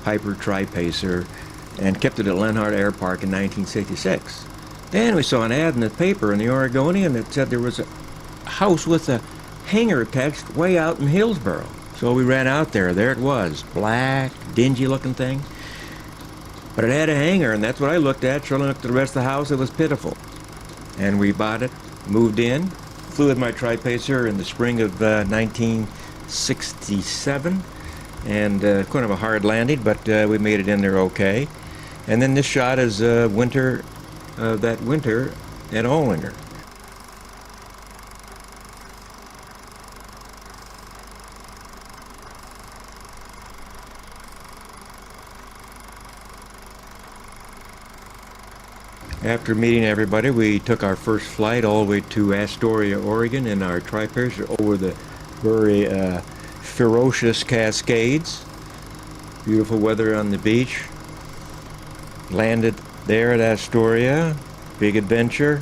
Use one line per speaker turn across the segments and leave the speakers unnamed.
Piper Tri-Pacer and kept it at Lenhart Air Park in 1966. Then we saw an ad in the paper in the Oregonian that said there was a house with a hangar attached way out in Hillsboro. So we ran out there. There it was, black, dingy looking thing. But it had a hangar, and that's what I looked at. Sure looked at the rest of the house. It was pitiful. And we bought it, moved in, flew with my Tri-Pacer in the spring of 1967. And kind of a hard landing, but we made it in there okay. And then this shot is that winter at Olinger. After meeting everybody, we took our first flight all the way to Astoria, Oregon in our Tri-Pacer over the very ferocious Cascades. Beautiful weather on the beach. Landed there at Astoria. Big adventure.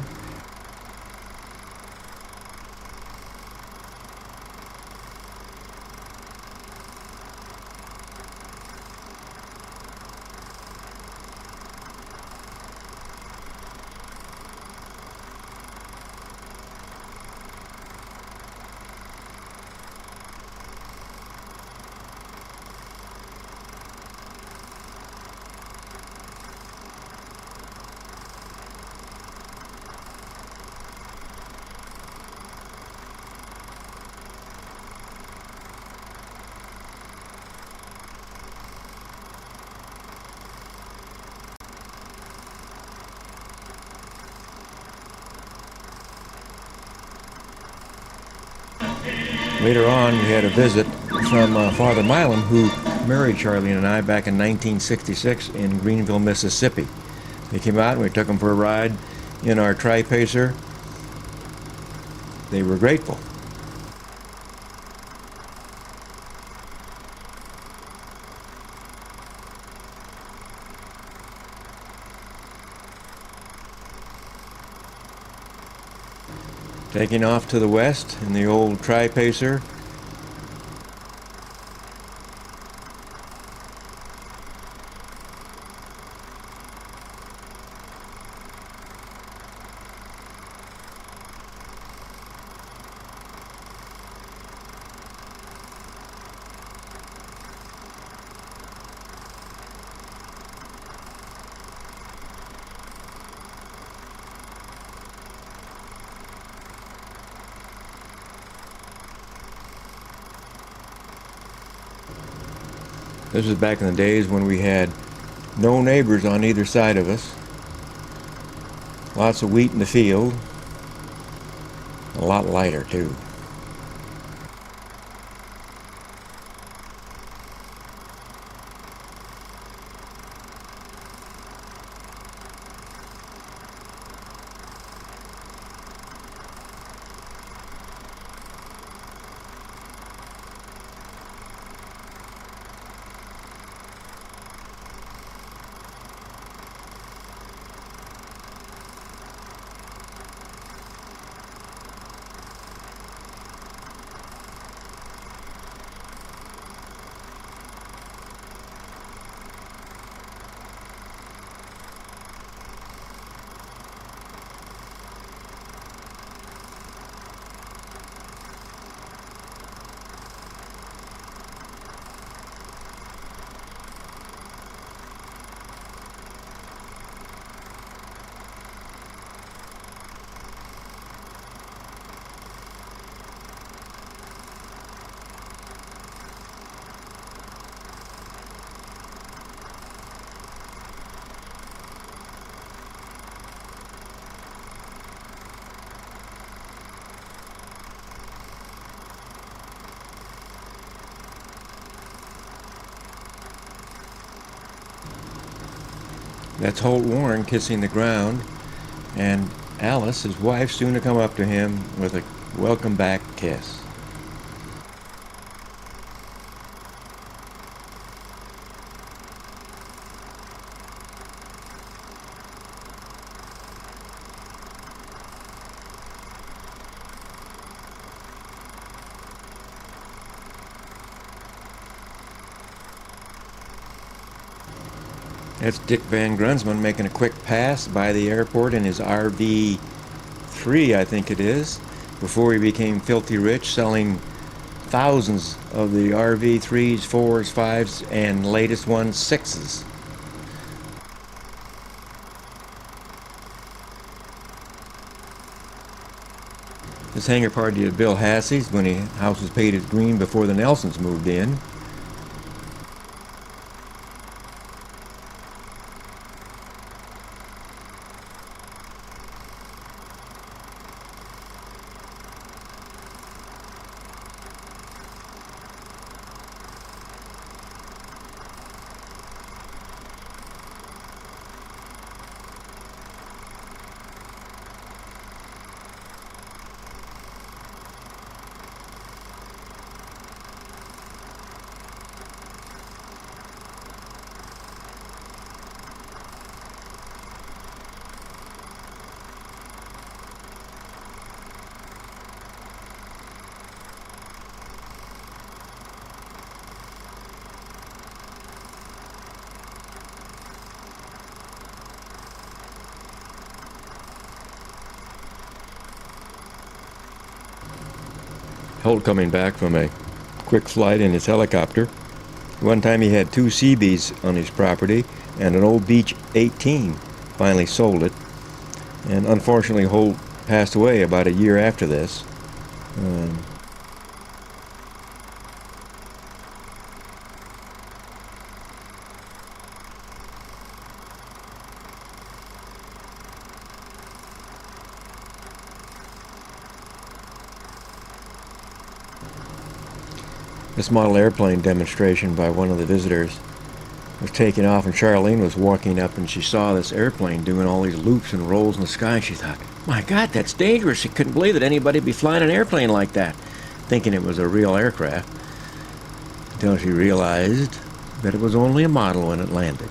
Later on, we had a visit from Father Milam, who married Charlene and I back in 1966 in Greenville, Mississippi. They came out and we took them for a ride in our Tri-Pacer. They were grateful. Taking off to the west in the old Tri-Pacer. This was back in the days when we had no neighbors on either side of us. Lots of wheat in the field. A lot lighter, too. That's Holt Warren kissing the ground, and Alice, his wife, soon to come up to him with a welcome back kiss. That's Dick Van Grunsman making a quick pass by the airport in his RV-3, I think it is, before he became filthy rich, selling thousands of the RV-3s, 4s, 5s, and latest ones, 6s. This hangar party at Bill Hassey's when the house was painted green before the Nelsons moved in. Holt coming back from a quick flight in his helicopter. One time he had 2 Seabees on his property and an old Beech 18. Finally sold it. And unfortunately Holt passed away about a year after this. This model airplane demonstration by one of the visitors was taken off, and Charlene was walking up and she saw this airplane doing all these loops and rolls in the sky, and she thought, my God, that's dangerous. She couldn't believe that anybody would be flying an airplane like that, thinking it was a real aircraft, until she realized that it was only a model when it landed.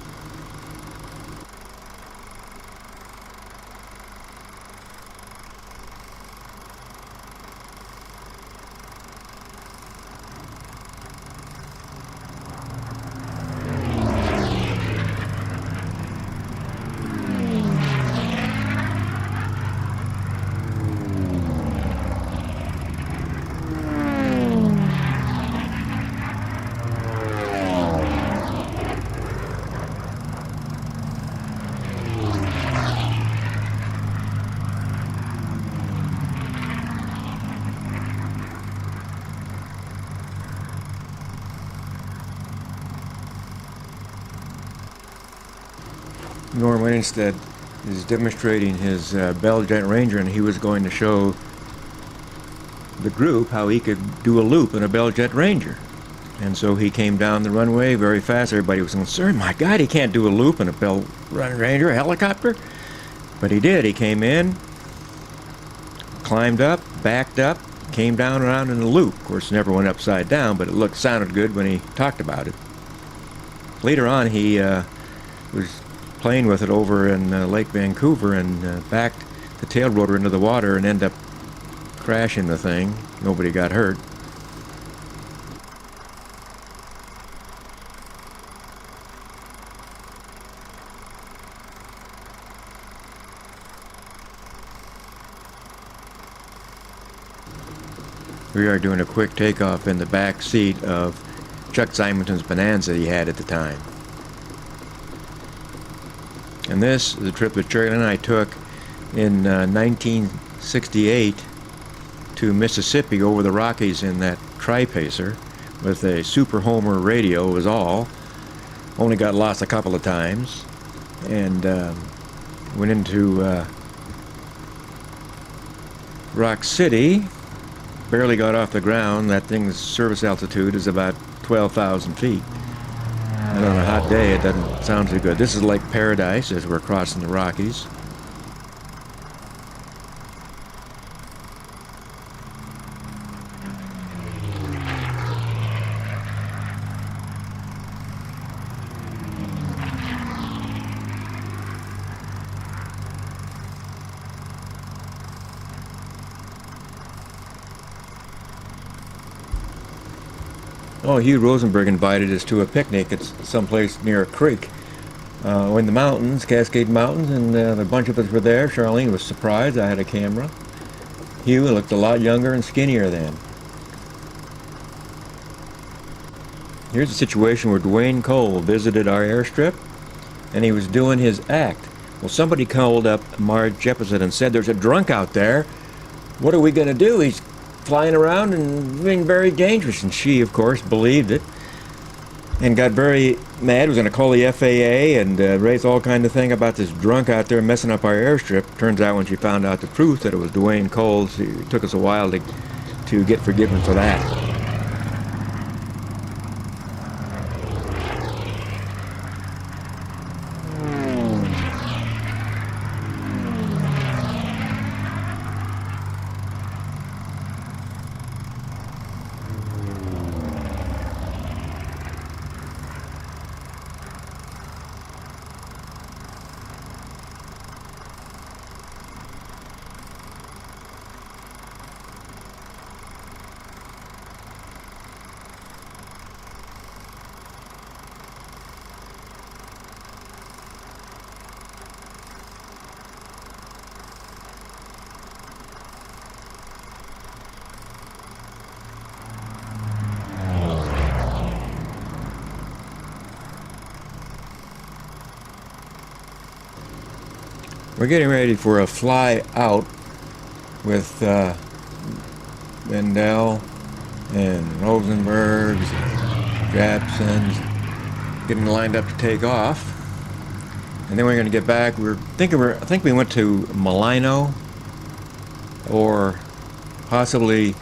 Norm Winstead is demonstrating his Bell Jet Ranger, and he was going to show the group how he could do a loop in a Bell Jet Ranger. And so he came down the runway very fast. Everybody was concerned, my God, he can't do a loop in a Bell Ranger helicopter. But he did. He came in, climbed up, backed up, came down around in a loop. Of course, it never went upside down, but it sounded good when he talked about it. Later on, he was playing with it over in Lake Vancouver and backed the tail rotor into the water and ended up crashing the thing. Nobody got hurt. We are doing a quick takeoff in the back seat of Chuck Simonton's Bonanza he had at the time. And this is a trip that Charlie and I took in 1968 to Mississippi over the Rockies in that Tri-Pacer with a Super Homer radio was all. Only got lost a couple of times. And went into Rock City. Barely got off the ground. That thing's service altitude is about 12,000 feet. And on a hot day, it doesn't sound too good. This is Lake Paradise as we're crossing the Rockies. Oh, Hugh Rosenberg invited us to a picnic at someplace near a creek in the mountains, Cascade Mountains, and a bunch of us were there. Charlene was surprised. I had a camera. Hugh looked a lot younger and skinnier then. Here's a situation where Dwayne Cole visited our airstrip, and he was doing his act. Well, somebody called up Marge Jeppesen and said, "There's a drunk out there. What are we going to do? He's flying around and being very dangerous." And she, of course, believed it and got very mad. Was going to call the FAA and raise all kind of thing about this drunk out there messing up our airstrip. Turns out when she found out the truth that it was Dwayne Cole, it took us a while to get forgiven for that. We're getting ready for a fly out with Mendel and Rosenbergs, Japsons, getting lined up to take off. And then we're going to get back. I think we went to Malino or possibly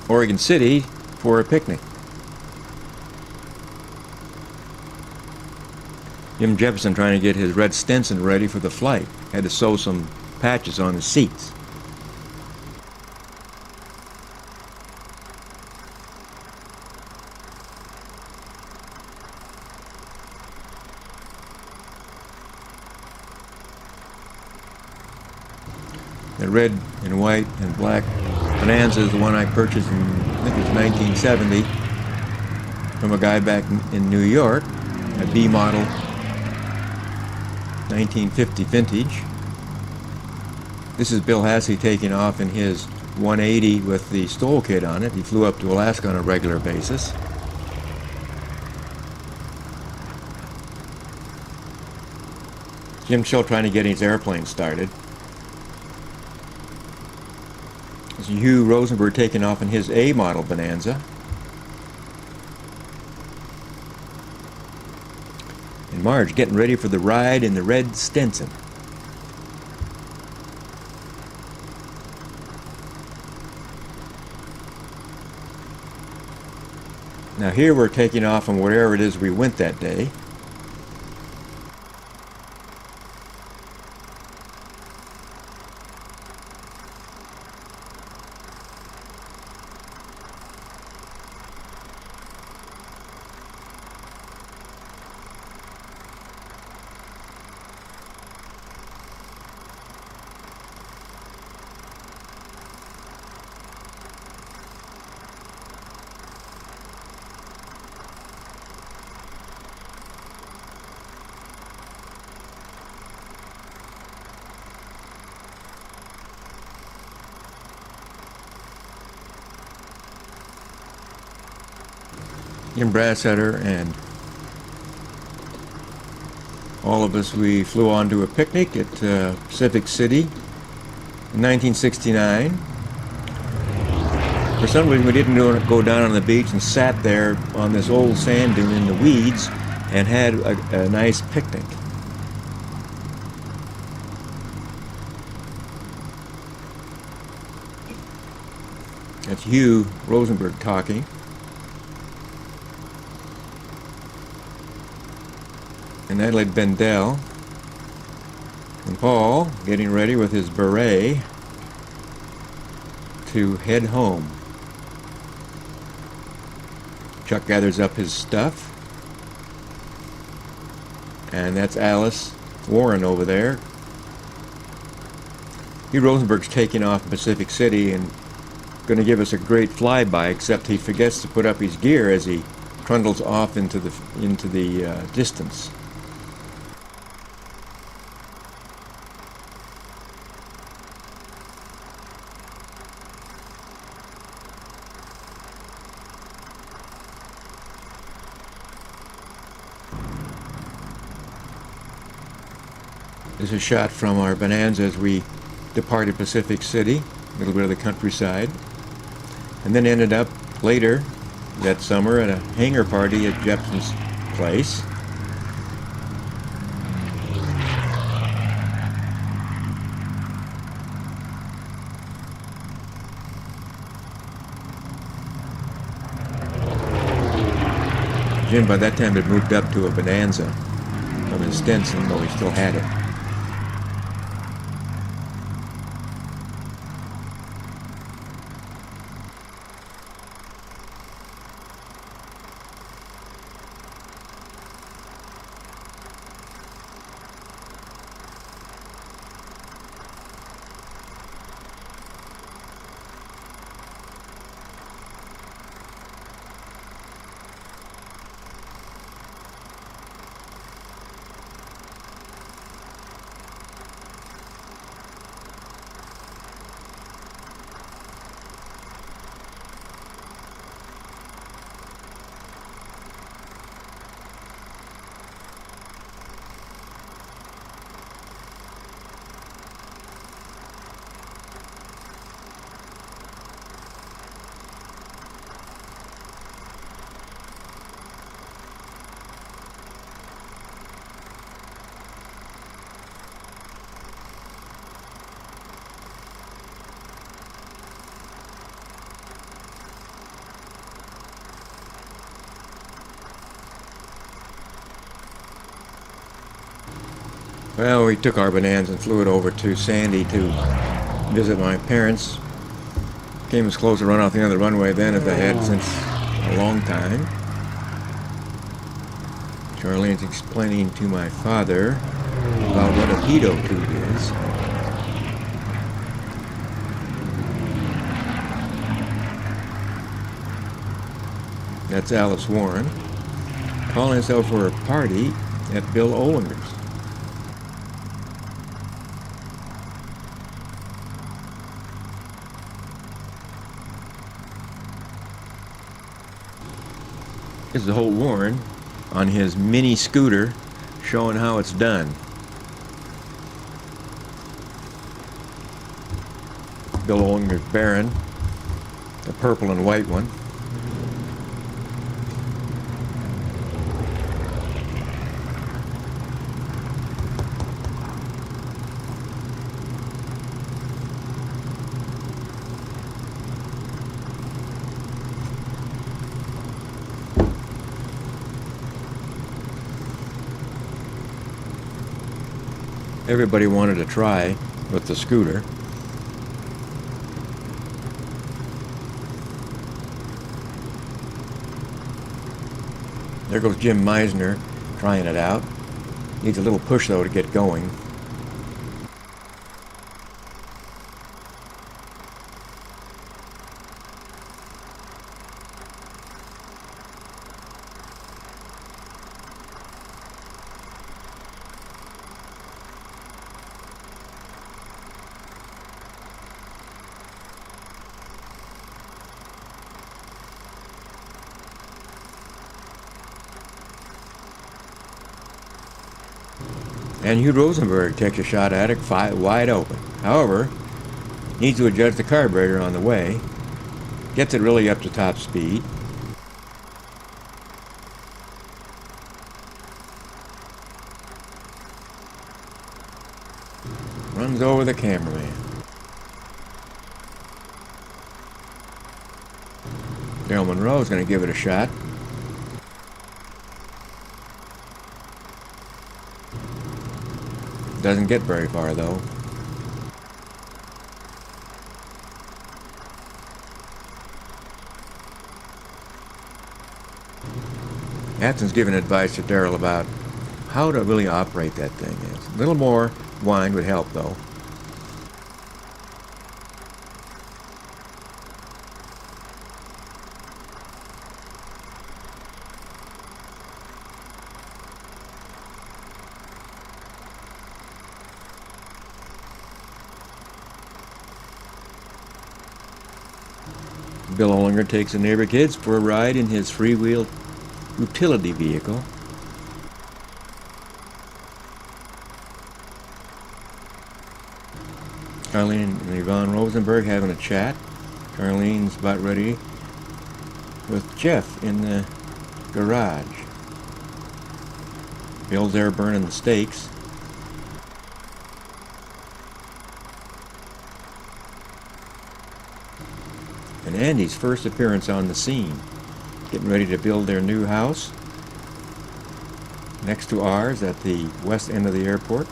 Oregon City for a picnic. Jim Jefferson trying to get his red Stinson ready for the flight. Had to sew some patches on his seats. The red and white and black Bonanza is the one I purchased in, I think it was 1970, from a guy back in New York, a B model 1950 vintage. This is Bill Hassey taking off in his 180 with the Stoll kit on it. He flew up to Alaska on a regular basis. Jim's still trying to get his airplane started. This is Hugh Rosenberg taking off in his A model Bonanza. And Marge getting ready for the ride in the red Stinson. Now here we're taking off from wherever it is we went that day. In Brassetter, and all of us, we flew on to a picnic at Pacific City in 1969. For some reason we didn't go down on the beach and sat there on this old sand dune in the weeds and had a nice picnic. That's Hugh Rosenberg talking. And Adelaide Bendel and Paul getting ready with his beret to head home. Chuck gathers up his stuff, and that's Alice Warren over there. Hugh Rosenberg's taking off in Pacific City and going to give us a great flyby, except he forgets to put up his gear as he trundles off into the distance. This is a shot from our Bonanza as we departed Pacific City, a little bit of the countryside, and then ended up later that summer at a hangar party at Jepson's place. Jim by that time had moved up to a Bonanza from his Stinson, though he still had it. Well, we took our Bonanza and flew it over to Sandy to visit my parents. Came as close to run off the end of the runway then as I had since a long time. Charlene's explaining to my father about what a pitot tube is. That's Alice Warren calling herself for a party at Bill Olinger's. This is Holt Warren on his mini scooter showing how it's done. Bill Olinger's Baron, the purple and white one. everybody wanted to try with the scooter. There goes Jim Meisner trying it out. Needs a little push though to get going. And Hugh Rosenberg takes a shot at it, wide open. However, needs to adjust the carburetor on the way. Gets it really up to top speed. Runs over the cameraman. Daryl Monroe's going to give it a shot. Doesn't get very far though. Atson's giving advice to Daryl about how to really operate that thing. A little more wind would help though. Bill Olinger takes the neighbor kids for a ride in his freewheel utility vehicle. Carlene and Yvonne Rosenberg having a chat. Carlene's about ready with Jeff in the garage. Bill's there burning the steaks. And Andy's first appearance on the scene, getting ready to build their new house next to ours at the west end of the airport.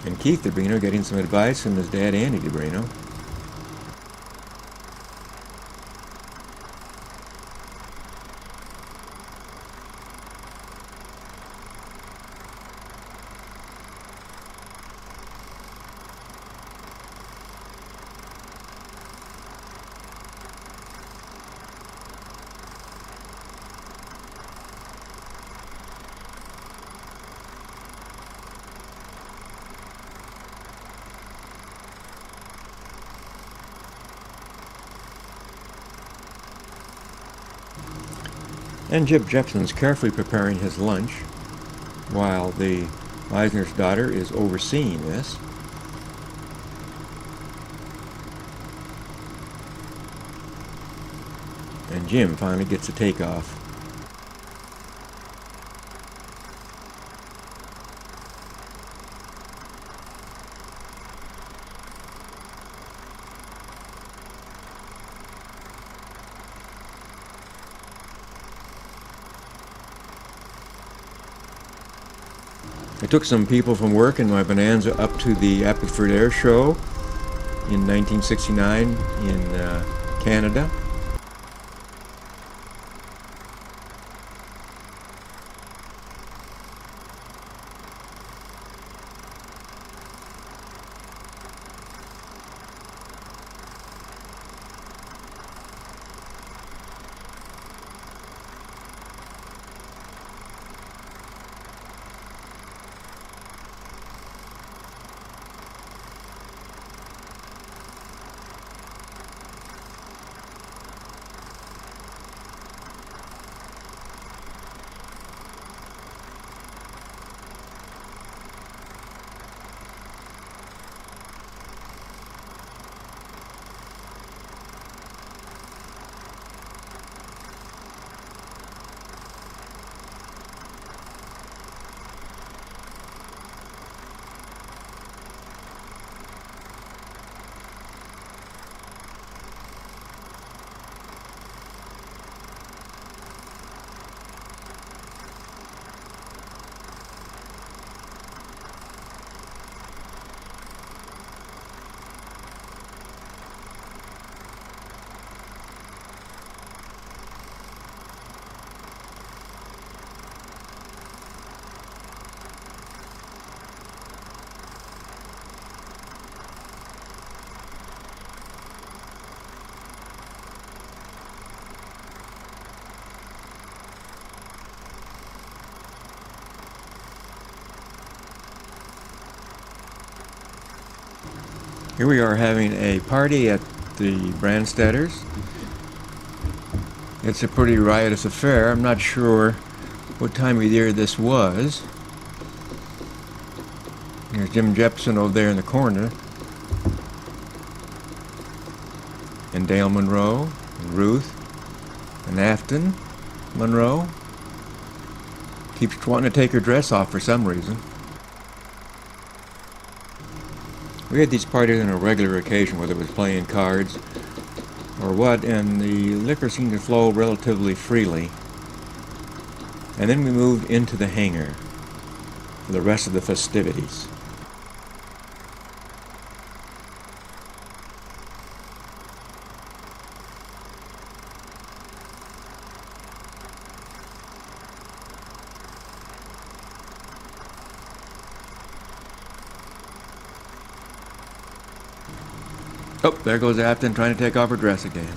And Keith DeBrino getting some advice from his dad, Andy DeBrino. And Jim Jepson's carefully preparing his lunch while the Meisner's daughter is overseeing this. And Jim finally gets a takeoff. I took some people from work in my Bonanza up to the Abbotsford Air Show in 1969 in Canada. Here we are having a party at the Brandstetters. It's a pretty riotous affair. I'm not sure what time of year this was. There's Jim Jepson over there in the corner. And Dale Monroe, and Ruth, and Afton Monroe. Keeps wanting to take her dress off for some reason. We had these parties on a regular occasion, whether it was playing cards or what, and the liquor seemed to flow relatively freely. And then we moved into the hangar for the rest of the festivities. Oh, there goes Afton trying to take off her dress again.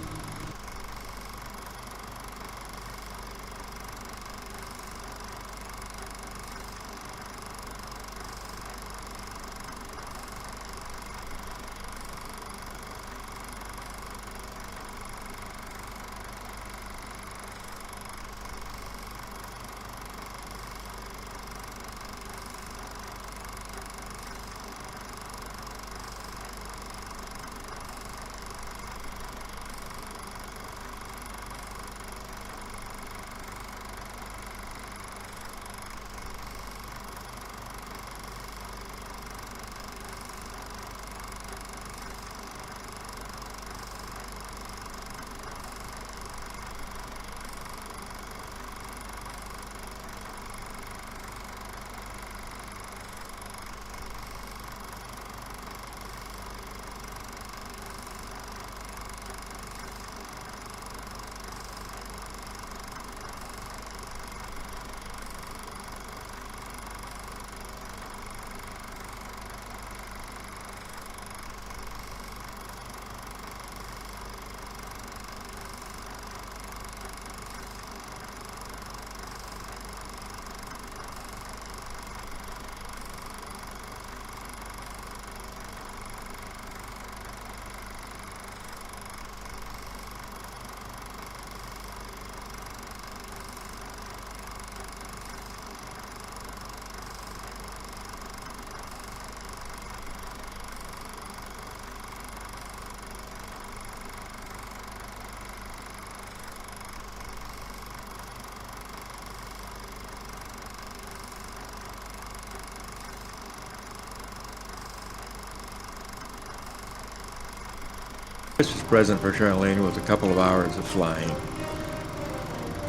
Christmas present for Charlene was a couple of hours of flying.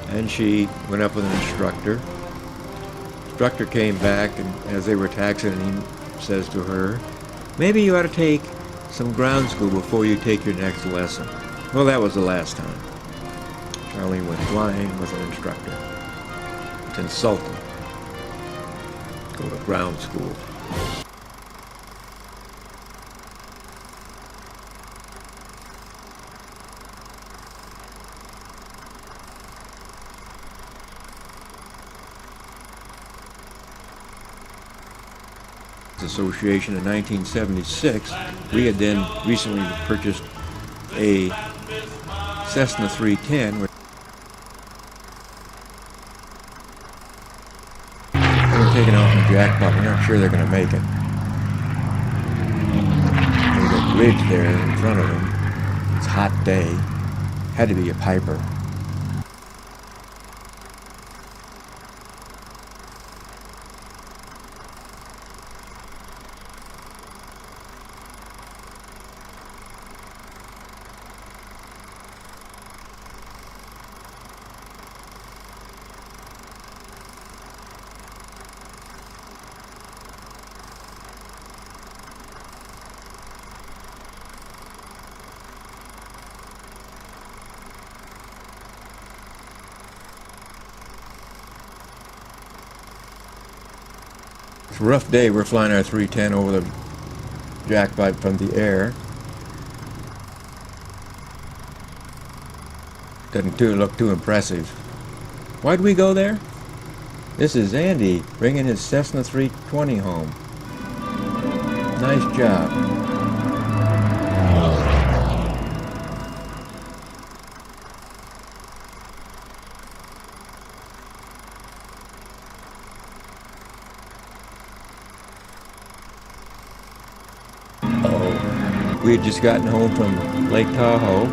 And she went up with an instructor. The instructor came back, and as they were taxiing, he says to her, "Maybe you ought to take some ground school before you take your next lesson." Well, that was the last time Charlene went flying with an instructor. It's insulting. Go to ground school. Association in 1976. We had then recently purchased a Cessna 310. They're taking off the jackpot. We're not sure they're going to make it. There's a bridge there in front of them. It's a hot day. Had to be a Piper. It's a rough day. We're flying our 310 over the jackpot from the air. Doesn't look too impressive. Why'd we go there? This is Andy bringing his Cessna 320 home. Nice job. We had just gotten home from Lake Tahoe,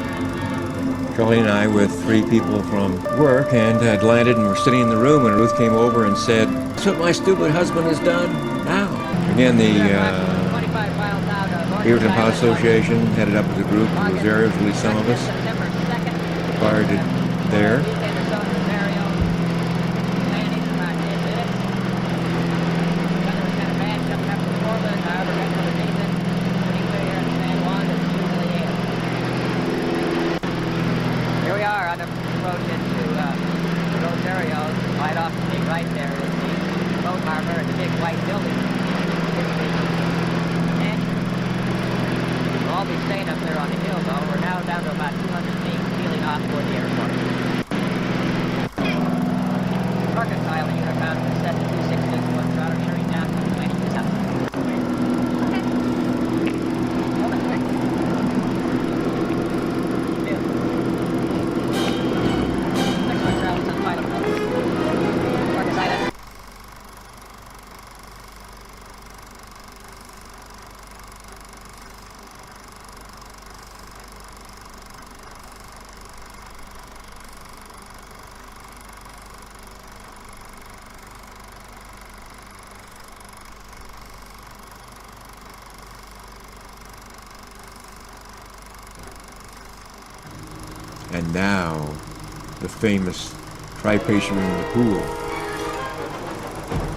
Charlie and I, with 3 people from work, and had landed and were sitting in the room, and Ruth came over and said, "That's what my stupid husband has done now." Again, the Beaverton Power Association headed up with a group to those areas, at least some of us acquired it there. And now, the famous tri-pacer in the pool.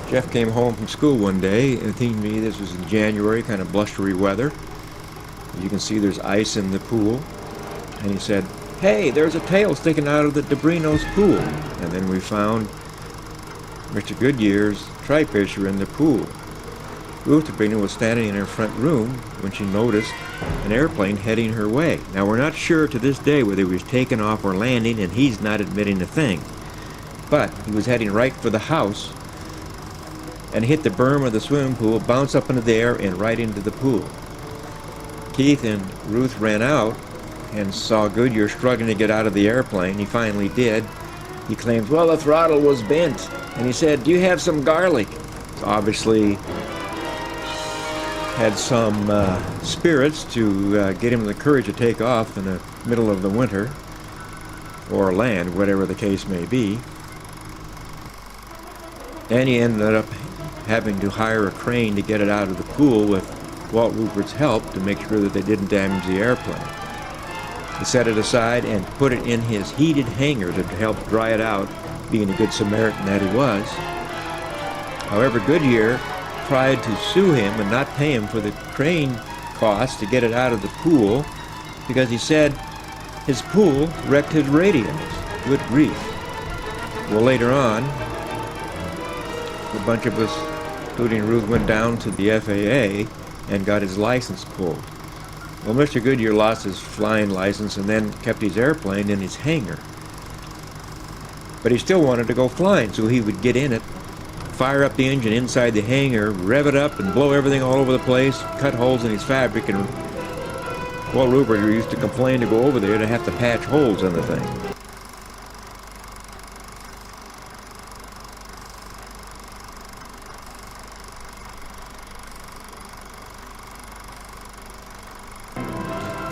Jeff came home from school one day and told me this was in January, kind of blustery weather. As you can see, there's ice in the pool. And he said, "Hey, there's a tail sticking out of the Debrino's pool." And then we found Mr. Goodyear's tri-pacer in the pool. Ruth Debrino was standing in her front room when she noticed an airplane heading her way. Now, we're not sure to this day whether he was taking off or landing, and he's not admitting a thing. But he was heading right for the house and hit the berm of the swimming pool, bounced up into the air, and right into the pool. Keith and Ruth ran out and saw Goodyear struggling to get out of the airplane. He finally did. He claims, "Well, the throttle was bent." And he said, "Do you have some garlic?" So obviously had some spirits to get him the courage to take off in the middle of the winter, or land, whatever the case may be. And he ended up having to hire a crane to get it out of the pool with Walt Rupert's help to make sure that they didn't damage the airplane. He set it aside and put it in his heated hangar to help dry it out, being a good Samaritan that he was. However, Goodyear tried to sue him and not pay him for the crane costs to get it out of the pool because he said his pool wrecked his radios. Good grief. Well, later on, a bunch of us, including Ruth, went down to the FAA and got his license pulled. Well, Mr. Goodyear lost his flying license and then kept his airplane in his hangar. But he still wanted to go flying, so he would get in it, fire up the engine inside the hangar, rev it up, and blow everything all over the place, cut holes in his fabric, and Walt Rupert used to complain to go over there to have to patch holes in the thing.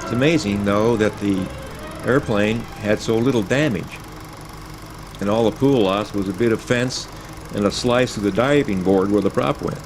It's amazing, though, that the airplane had so little damage, and all the pool loss was a bit of fence and a slice of the diving board where the prop went.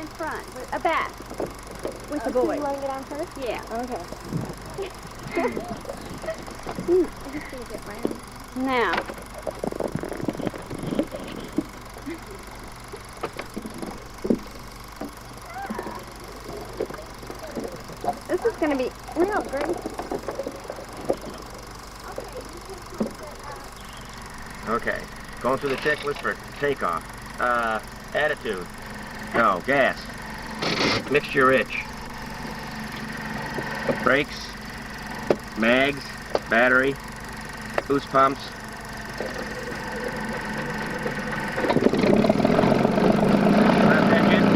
in front, with a back, with the
So
boy.
you want to get on first?
Yeah.
Okay.
Now. This is going to be real great.
Okay. Going through the checklist for takeoff. Attitude. No. Gas. Mixture rich. Brakes. Mags. Battery. Boost pumps. Left engine.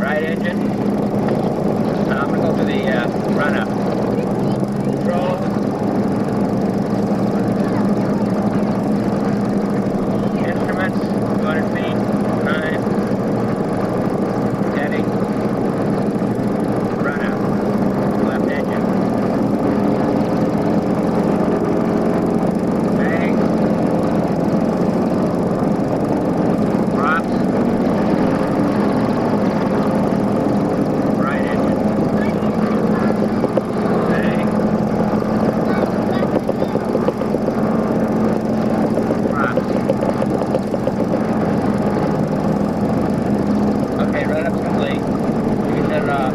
Right engine. Now I'm going to go to the run-up. Control. Instruments. 200 feet. Time. Heading. Run-up. Left engine. Mags. Props. Right engine. Mags. Props. Okay, run-up's complete. You can set it off.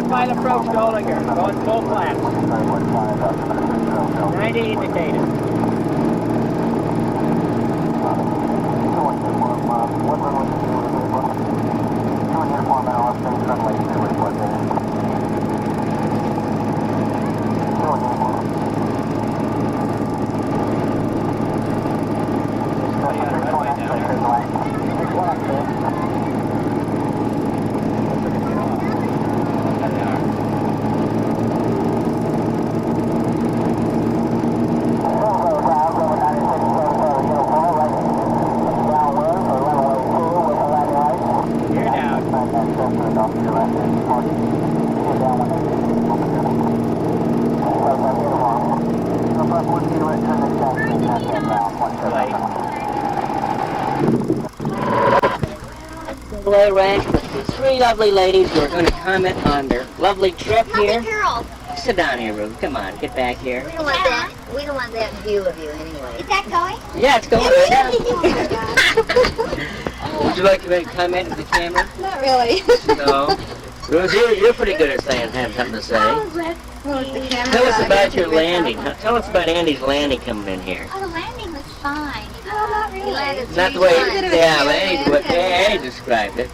Final approach to Olinger, going full flaps. 90 indicated.
Chevrolet Ranch with the three lovely ladies who are going to comment on their lovely trip here.
Girls.
Sit down here, Ruth. Come on, get back here.
We don't want that. We don't want that view of you anyway. Is that going?
Yeah, it's going right now.
Oh
Would you like to make a comment to the camera?
Not really.
No. Ruth, you're pretty good at having something to say. Tell us about your landing. Tell us about Andy's landing coming in here.
Oh, the landing was fine. Oh, not really.
Not the way, Andy described it.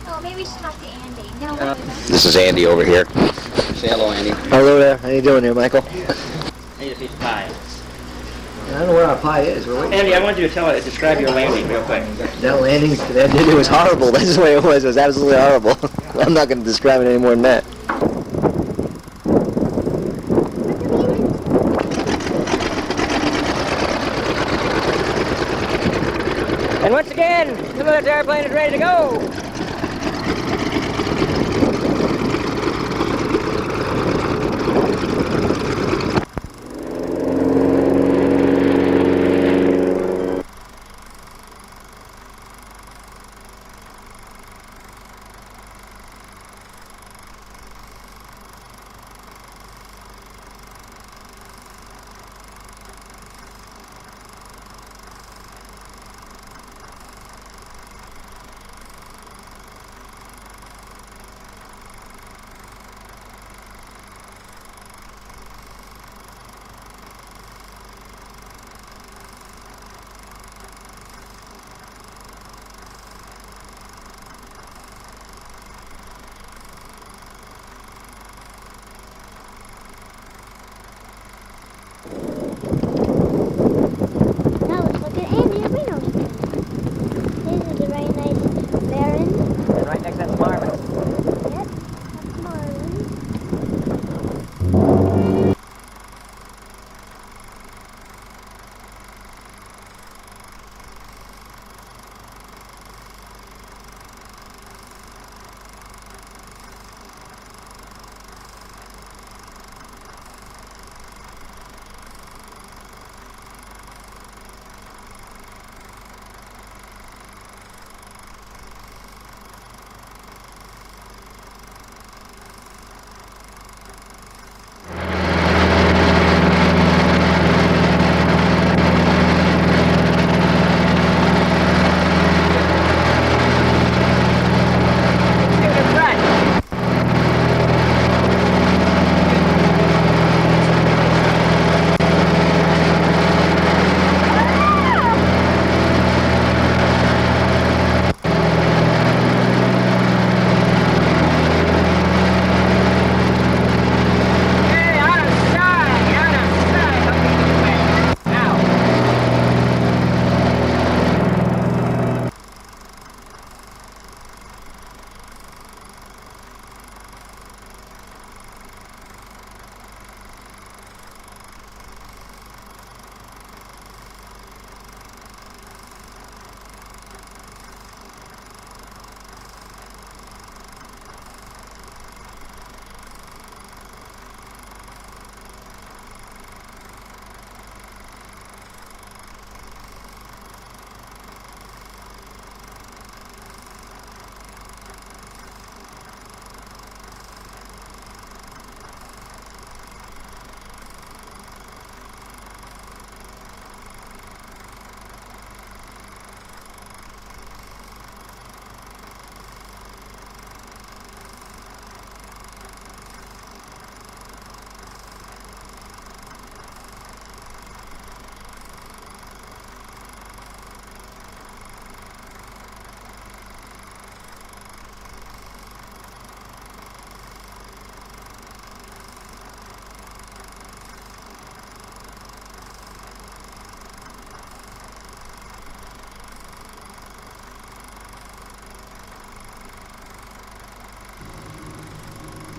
Oh, maybe we should talk to Andy. No.
This is Andy over here.
Say hello, Andy.
Hello there. How you doing here, Michael?
I need a piece of pie.
I don't know where our pie is.
Andy, I want you to describe your landing real quick.
That landing, it was horrible. That's the way it was. It was absolutely horrible. I'm not going to describe it any more than that.
And once again, the military airplane is ready to go.
Now let's look at Andy and Reno's pen. His is a very nice Baron.
And right next to that's Marvin.
Yep, that's Marlin.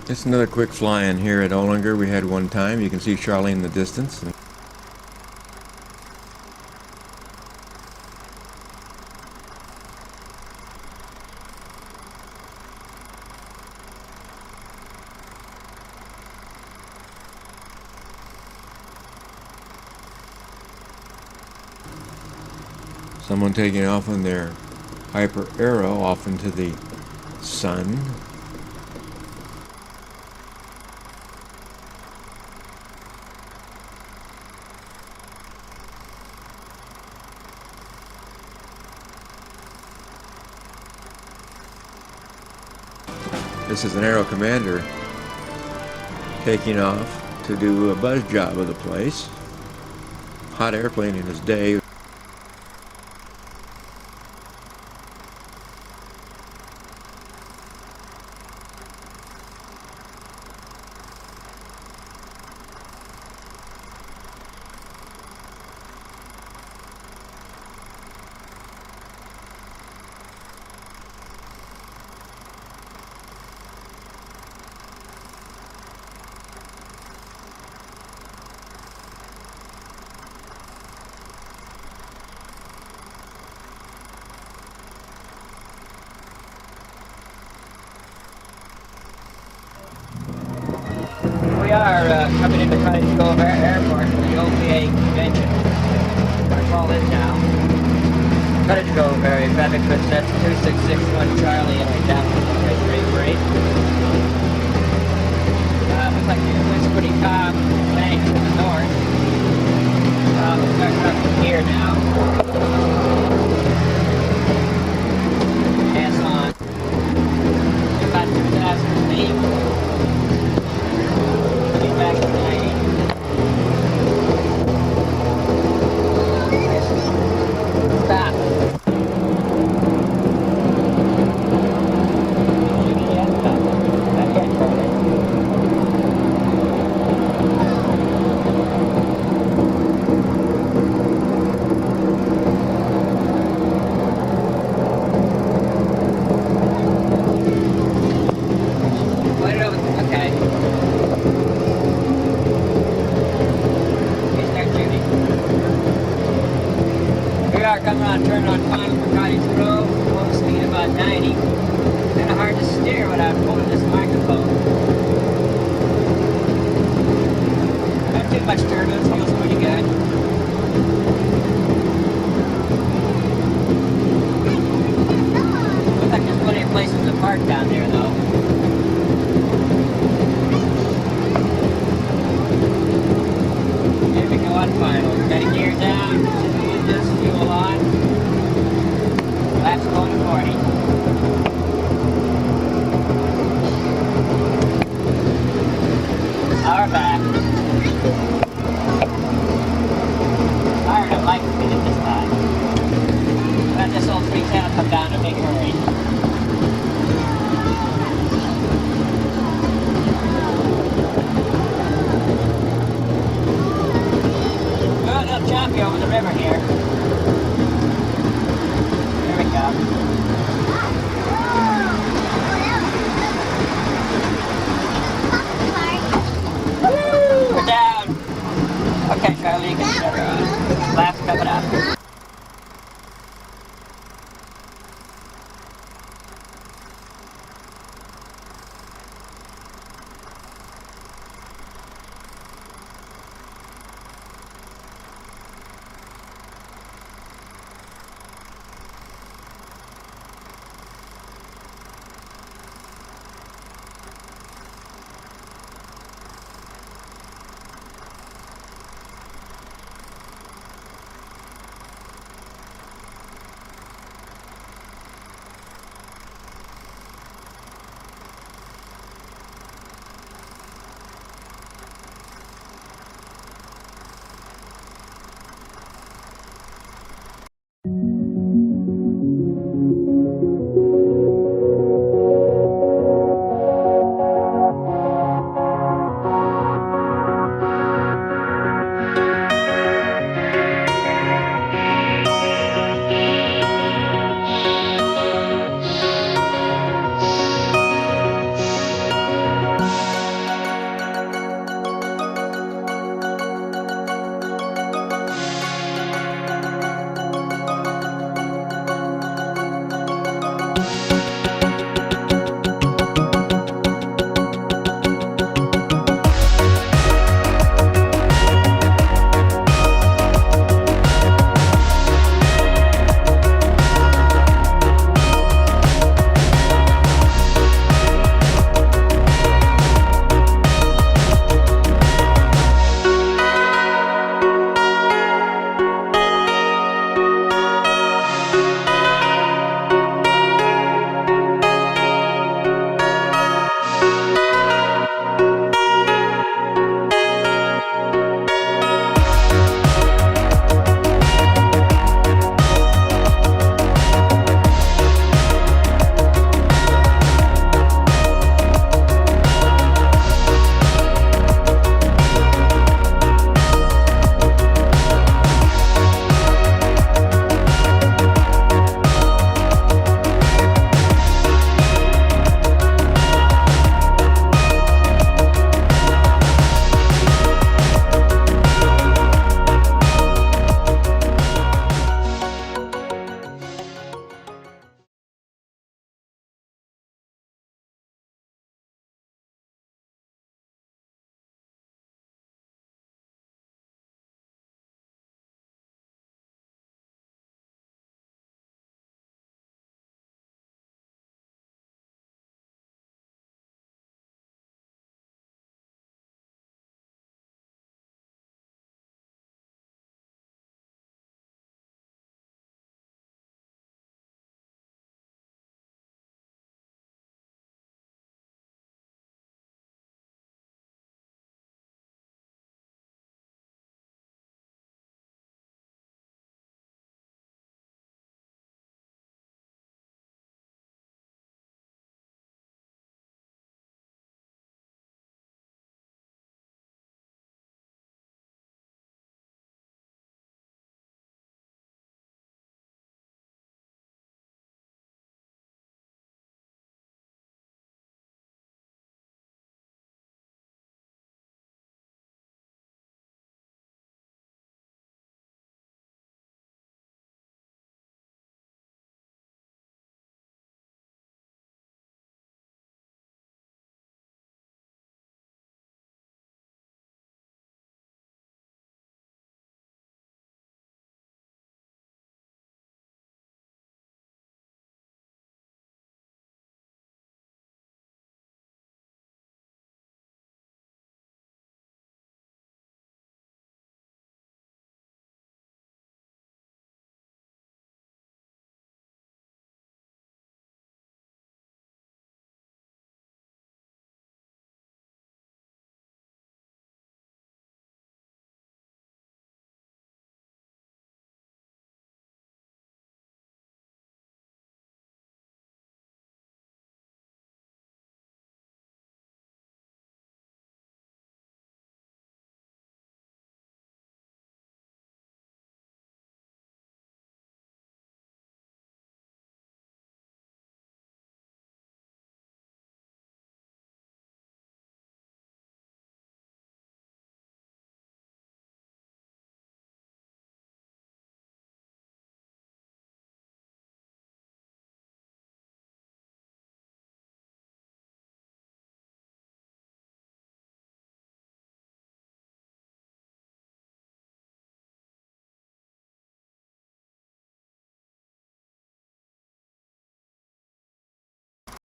Just another quick fly-in here at Olinger. We had one time. You can see Charlie in the distance. Someone taking off on their Hyper Aero off into the sun. This is an Aero Commander taking off to do a buzz job of the place. Hot airplane in his day.
We are coming into Hillsboro OR Airport for the OPA convention. Our call is now. Hillsboro OR, traffic with set 2661 Charlie, and we're down to the straight break. Looks like the wind's pretty calm, bank to the north. We'll start from here now. Pass on. About 2,000 feet. Back to 90. Stop. Coming on, turn on final for Cottage Grove, full speed about 90. Kind of hard to steer without holding this microphone. Not too much turbulence, feels pretty good. Looks like there's plenty of places to park down there though. Here we go on final. Got a gear down. This fuel on. Laps going to 40. Power back. Alright, I like to get it this time. Let this old 310 come down in a big hurry. Well, a little choppy over the river here. There we go. We're down. Okay, Charlie, you can shut her on. Last couple.